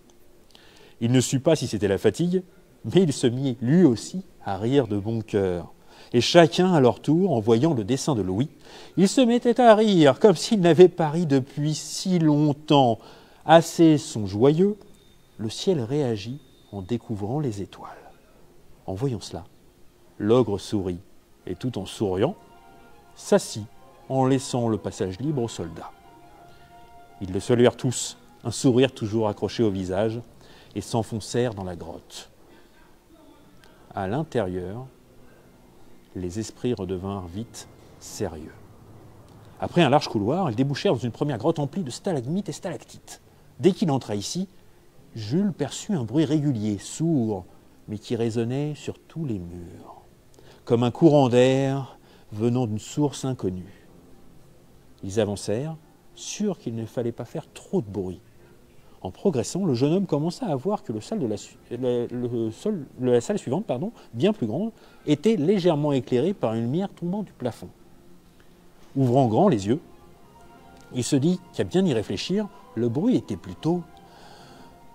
Il ne sut pas si c'était la fatigue, mais il se mit lui aussi à rire de bon cœur. Et chacun à leur tour, en voyant le dessin de Louis, il se mettait à rire comme s'il n'avait pas ri depuis si longtemps. Assez sont joyeux, le ciel réagit en découvrant les étoiles. En voyant cela, l'ogre sourit et tout en souriant, s'assit en laissant le passage libre aux soldats. Ils le saluèrent tous, un sourire toujours accroché au visage, et s'enfoncèrent dans la grotte. À l'intérieur, les esprits redevinrent vite sérieux. Après un large couloir, ils débouchèrent dans une première grotte emplie de stalagmites et stalactites. Dès qu'il entra ici, Jules perçut un bruit régulier, sourd, mais qui résonnait sur tous les murs, comme un courant d'air venant d'une source inconnue. Ils avancèrent, sûrs qu'il ne fallait pas faire trop de bruit. En progressant, le jeune homme commença à voir que la salle suivante, bien plus grande, était légèrement éclairée par une lumière tombant du plafond. Ouvrant grand les yeux, il se dit qu'à bien y réfléchir, le bruit était plutôt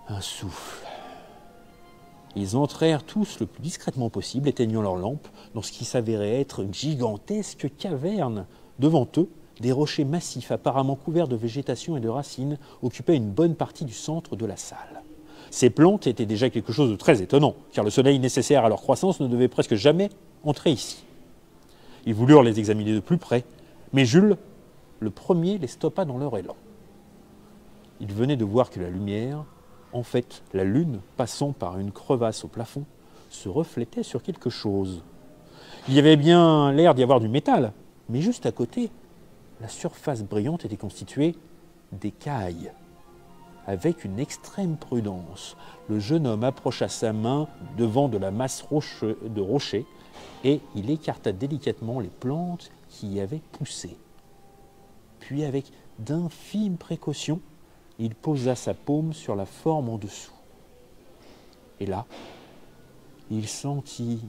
un souffle. Ils entrèrent tous le plus discrètement possible, éteignant leurs lampes, dans ce qui s'avérait être une gigantesque caverne. Devant eux, des rochers massifs, apparemment couverts de végétation et de racines, occupaient une bonne partie du centre de la salle. Ces plantes étaient déjà quelque chose de très étonnant, car le soleil nécessaire à leur croissance ne devait presque jamais entrer ici. Ils voulurent les examiner de plus près, mais Jules, le premier, les stoppa dans leur élan. Ils venaient de voir que la lumière, en fait la lune passant par une crevasse au plafond, se reflétait sur quelque chose. Il y avait bien l'air d'y avoir du métal, mais juste à côté, la surface brillante était constituée d'écailles. Avec une extrême prudence, le jeune homme approcha sa main devant de la masse de rochers et il écarta délicatement les plantes qui y avaient poussé. Puis, avec d'infimes précautions, il posa sa paume sur la forme en dessous. Et là, il sentit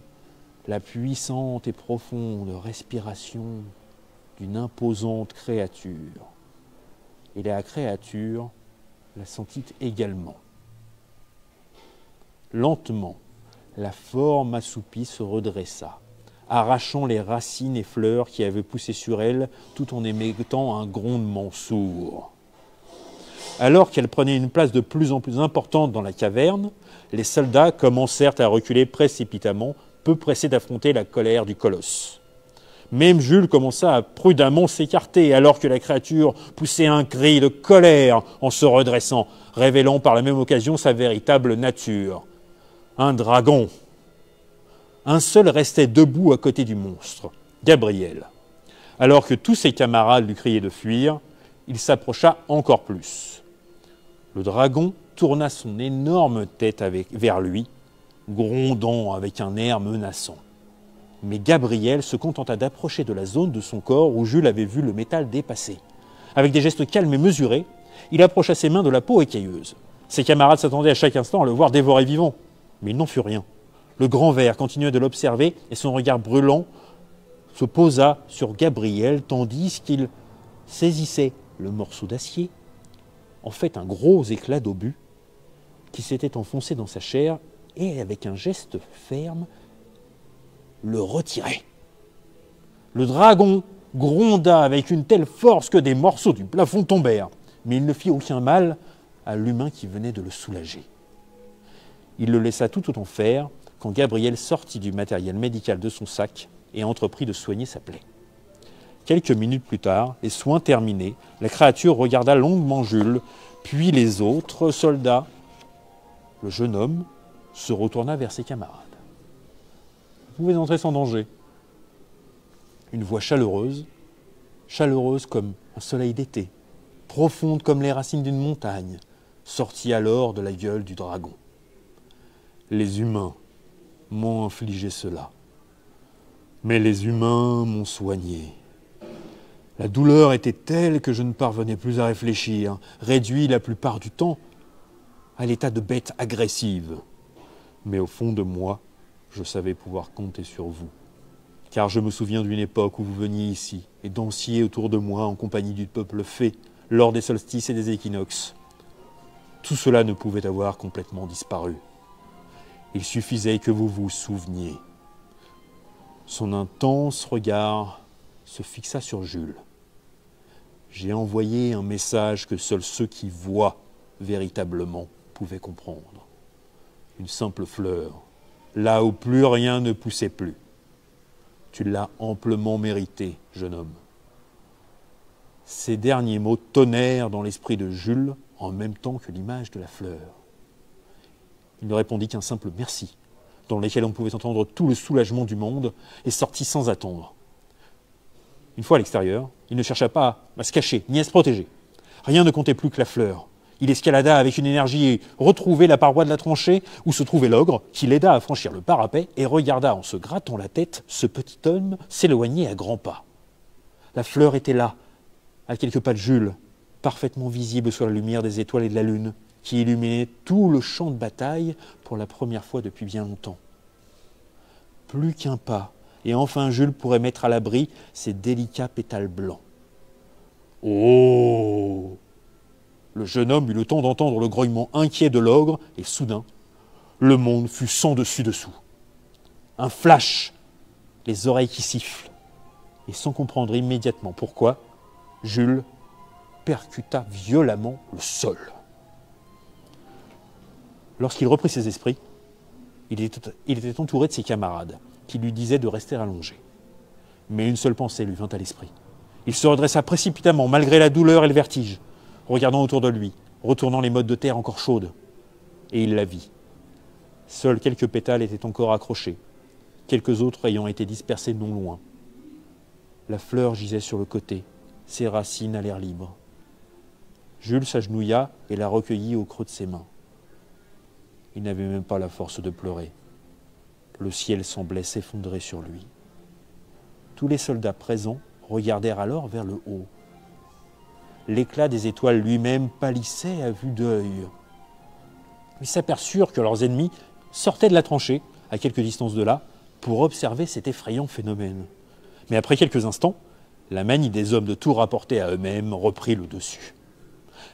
la puissante et profonde respiration d'une imposante créature. Et la créature la sentit également. Lentement, la forme assoupie se redressa, arrachant les racines et fleurs qui avaient poussé sur elle, tout en émettant un grondement sourd. Alors qu'elle prenait une place de plus en plus importante dans la caverne, les soldats commencèrent à reculer précipitamment, peu pressés d'affronter la colère du colosse. Même Jules commença à prudemment s'écarter, alors que la créature poussait un cri de colère en se redressant, révélant par la même occasion sa véritable nature. Un dragon. Un seul restait debout à côté du monstre, Gabriel. Alors que tous ses camarades lui criaient de fuir, il s'approcha encore plus. Le dragon tourna son énorme tête vers lui, grondant avec un air menaçant. Mais Gabriel se contenta d'approcher de la zone de son corps où Jules avait vu le métal dépasser. Avec des gestes calmes et mesurés, il approcha ses mains de la peau écailleuse. Ses camarades s'attendaient à chaque instant à le voir dévoré vivant, mais il n'en fut rien. Le grand ver continuait de l'observer et son regard brûlant se posa sur Gabriel tandis qu'il saisissait le morceau d'acier, en fait un gros éclat d'obus, qui s'était enfoncé dans sa chair et avec un geste ferme, le retirait. Le dragon gronda avec une telle force que des morceaux du plafond tombèrent, mais il ne fit aucun mal à l'humain qui venait de le soulager. Il le laissa tout autant faire, quand Gabriel sortit du matériel médical de son sac et entreprit de soigner sa plaie. Quelques minutes plus tard, les soins terminés, la créature regarda longuement Jules, puis les autres soldats. Le jeune homme se retourna vers ses camarades. « Vous pouvez entrer sans danger. » Une voix chaleureuse comme un soleil d'été, profonde comme les racines d'une montagne, sortit alors de la gueule du dragon. Les humains m'ont infligé cela, mais les humains m'ont soigné. La douleur était telle que je ne parvenais plus à réfléchir, réduit la plupart du temps à l'état de bête agressive. Mais au fond de moi, je savais pouvoir compter sur vous. Car je me souviens d'une époque où vous veniez ici et dansiez autour de moi en compagnie du peuple fée lors des solstices et des équinoxes. Tout cela ne pouvait avoir complètement disparu. Il suffisait que vous vous souveniez. Son intense regard se fixa sur Jules. J'ai envoyé un message que seuls ceux qui voient véritablement pouvaient comprendre. Une simple fleur, là où plus rien ne poussait plus. Tu l'as amplement mérité, jeune homme. Ces derniers mots tonnèrent dans l'esprit de Jules en même temps que l'image de la fleur. Il ne répondit qu'un simple merci, dans lequel on pouvait entendre tout le soulagement du monde, et sortit sans attendre. Une fois à l'extérieur, il ne chercha pas à se cacher, ni à se protéger. Rien ne comptait plus que la fleur. Il escalada avec une énergie et retrouvait la paroi de la tranchée où se trouvait l'ogre, qui l'aida à franchir le parapet et regarda en se grattant la tête ce petit homme s'éloigner à grands pas. La fleur était là, à quelques pas de Jules, parfaitement visible sous la lumière des étoiles et de la lune, qui illuminait tout le champ de bataille pour la première fois depuis bien longtemps. Plus qu'un pas, et enfin Jules pourrait mettre à l'abri ses délicats pétales blancs. « Oh !» Le jeune homme eut le temps d'entendre le grognement inquiet de l'ogre, et soudain, le monde fut sans dessus-dessous. Un flash, les oreilles qui sifflent, et sans comprendre immédiatement pourquoi, Jules percuta violemment le sol. Lorsqu'il reprit ses esprits, il était entouré de ses camarades, qui lui disaient de rester allongé. Mais une seule pensée lui vint à l'esprit. Il se redressa précipitamment, malgré la douleur et le vertige, regardant autour de lui, retournant les mottes de terre encore chaudes. Et il la vit. Seuls quelques pétales étaient encore accrochés, quelques autres ayant été dispersés non loin. La fleur gisait sur le côté, ses racines à l'air libre. Jules s'agenouilla et la recueillit au creux de ses mains. Il n'avait même pas la force de pleurer. Le ciel semblait s'effondrer sur lui. Tous les soldats présents regardèrent alors vers le haut. L'éclat des étoiles lui-même pâlissait à vue d'œil. Ils s'aperçurent que leurs ennemis sortaient de la tranchée, à quelque distance de là, pour observer cet effrayant phénomène. Mais après quelques instants, la manie des hommes de tout rapporter à eux-mêmes reprit le dessus.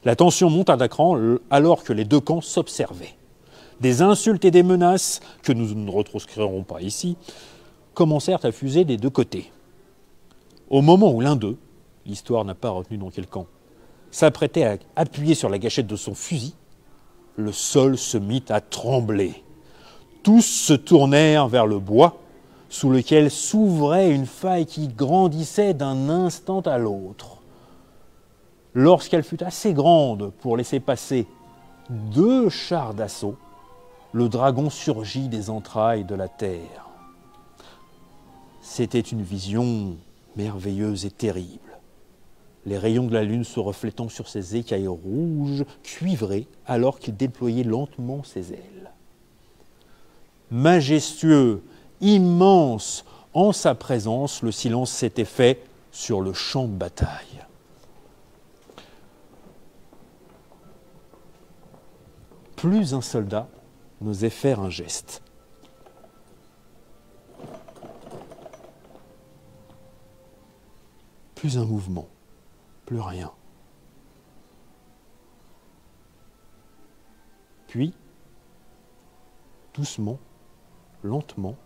La tension monta d'un cran alors que les deux camps s'observaient. Des insultes et des menaces, que nous ne retranscrirons pas ici, commencèrent à fuser des deux côtés. Au moment où l'un d'eux, l'histoire n'a pas retenu dans quel camp, s'apprêtait à appuyer sur la gâchette de son fusil, le sol se mit à trembler. Tous se tournèrent vers le bois, sous lequel s'ouvrait une faille qui grandissait d'un instant à l'autre. Lorsqu'elle fut assez grande pour laisser passer 2 chars d'assaut, le dragon surgit des entrailles de la terre. C'était une vision merveilleuse et terrible. Les rayons de la lune se reflétant sur ses écailles rouges, cuivrées, alors qu'il déployait lentement ses ailes. Majestueux, immense, en sa présence, le silence s'était fait sur le champ de bataille. Plus un soldat n'osait faire un geste. Plus un mouvement, plus rien. Puis, doucement, lentement,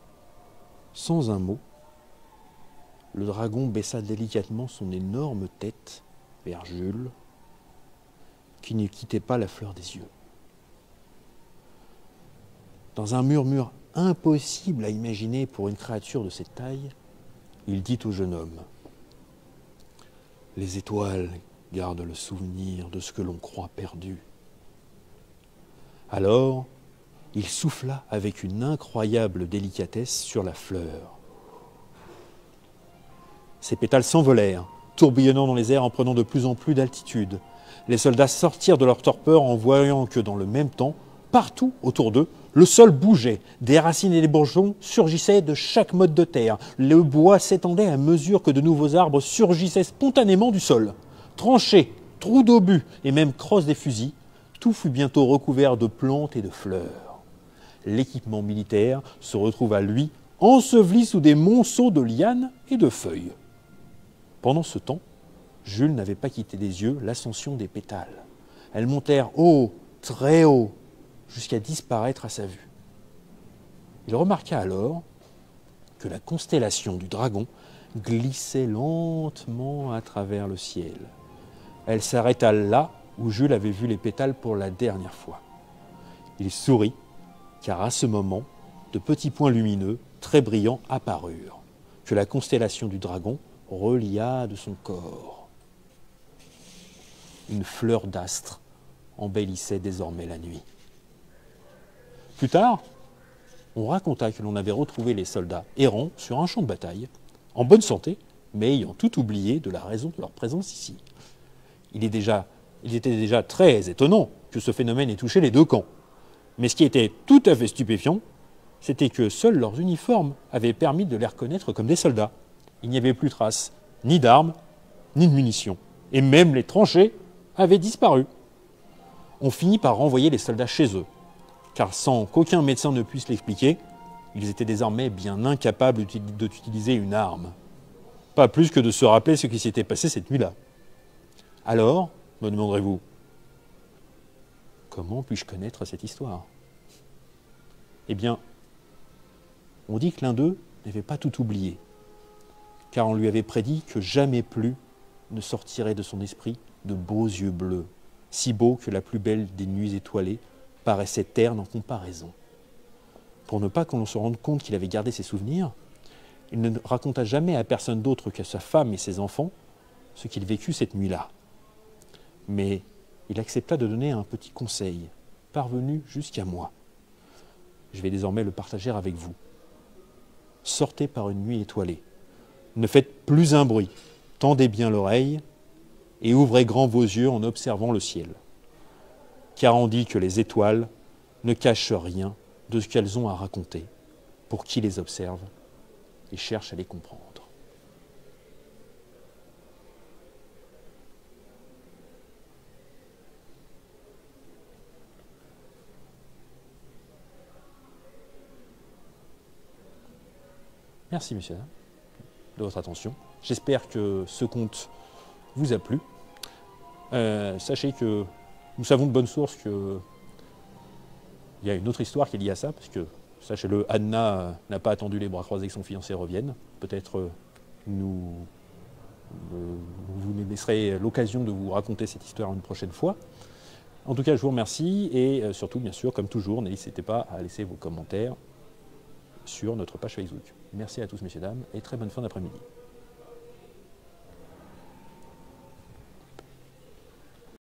sans un mot, le dragon baissa délicatement son énorme tête vers Jules, qui ne quittait pas la fleur des yeux. Dans un murmure impossible à imaginer pour une créature de cette taille, il dit au jeune homme : « Les étoiles gardent le souvenir de ce que l'on croit perdu. » Alors, il souffla avec une incroyable délicatesse sur la fleur. Ses pétales s'envolèrent, tourbillonnant dans les airs en prenant de plus en plus d'altitude. Les soldats sortirent de leur torpeur en voyant que dans le même temps, partout autour d'eux, le sol bougeait. Des racines et des bourgeons surgissaient de chaque mode de terre. Le bois s'étendait à mesure que de nouveaux arbres surgissaient spontanément du sol. Tranchées, trous d'obus et même crosses des fusils, tout fut bientôt recouvert de plantes et de fleurs. L'équipement militaire se retrouva, lui, enseveli sous des monceaux de lianes et de feuilles. Pendant ce temps, Jules n'avait pas quitté des yeux l'ascension des pétales. Elles montèrent haut, très haut, jusqu'à disparaître à sa vue. Il remarqua alors que la constellation du dragon glissait lentement à travers le ciel. Elle s'arrêta là où Jules avait vu les pétales pour la dernière fois. Il sourit, car à ce moment, de petits points lumineux, très brillants, apparurent, que la constellation du dragon relia de son corps. Une fleur d'astre embellissait désormais la nuit. Plus tard, on raconta que l'on avait retrouvé les soldats errants sur un champ de bataille, en bonne santé, mais ayant tout oublié de la raison de leur présence ici. Il était déjà très étonnant que ce phénomène ait touché les deux camps. Mais ce qui était tout à fait stupéfiant, c'était que seuls leurs uniformes avaient permis de les reconnaître comme des soldats. Il n'y avait plus trace ni d'armes, ni de munitions. Et même les tranchées avaient disparu. On finit par renvoyer les soldats chez eux, car sans qu'aucun médecin ne puisse l'expliquer, ils étaient désormais bien incapables d'utiliser une arme. Pas plus que de se rappeler ce qui s'était passé cette nuit-là. Alors, me demanderez-vous, comment puis-je connaître cette histoire ? Eh bien, on dit que l'un d'eux n'avait pas tout oublié, car on lui avait prédit que jamais plus ne sortirait de son esprit de beaux yeux bleus, si beaux que la plus belle des nuits étoilées paraissait terne en comparaison. Pour ne pas qu'on se rende compte qu'il avait gardé ses souvenirs, il ne raconta jamais à personne d'autre qu'à sa femme et ses enfants ce qu'il vécut cette nuit-là. Mais il accepta de donner un petit conseil, parvenu jusqu'à moi. Je vais désormais le partager avec vous. Sortez par une nuit étoilée. Ne faites plus un bruit. Tendez bien l'oreille et ouvrez grand vos yeux en observant le ciel. Car on dit que les étoiles ne cachent rien de ce qu'elles ont à raconter pour qui les observe et cherche à les comprendre. Merci, messieurs, de votre attention. J'espère que ce conte vous a plu. Sachez que nous savons de bonne source qu'il y a une autre histoire qui est liée à ça, parce que, sachez-le, Anna n'a pas attendu les bras croisés que son fiancé revienne. Peut-être vous nous laisserez l'occasion de vous raconter cette histoire une prochaine fois. En tout cas, je vous remercie et surtout, bien sûr, comme toujours, n'hésitez pas à laisser vos commentaires sur notre page Facebook. Merci à tous, messieurs, dames, et très bonne fin d'après-midi.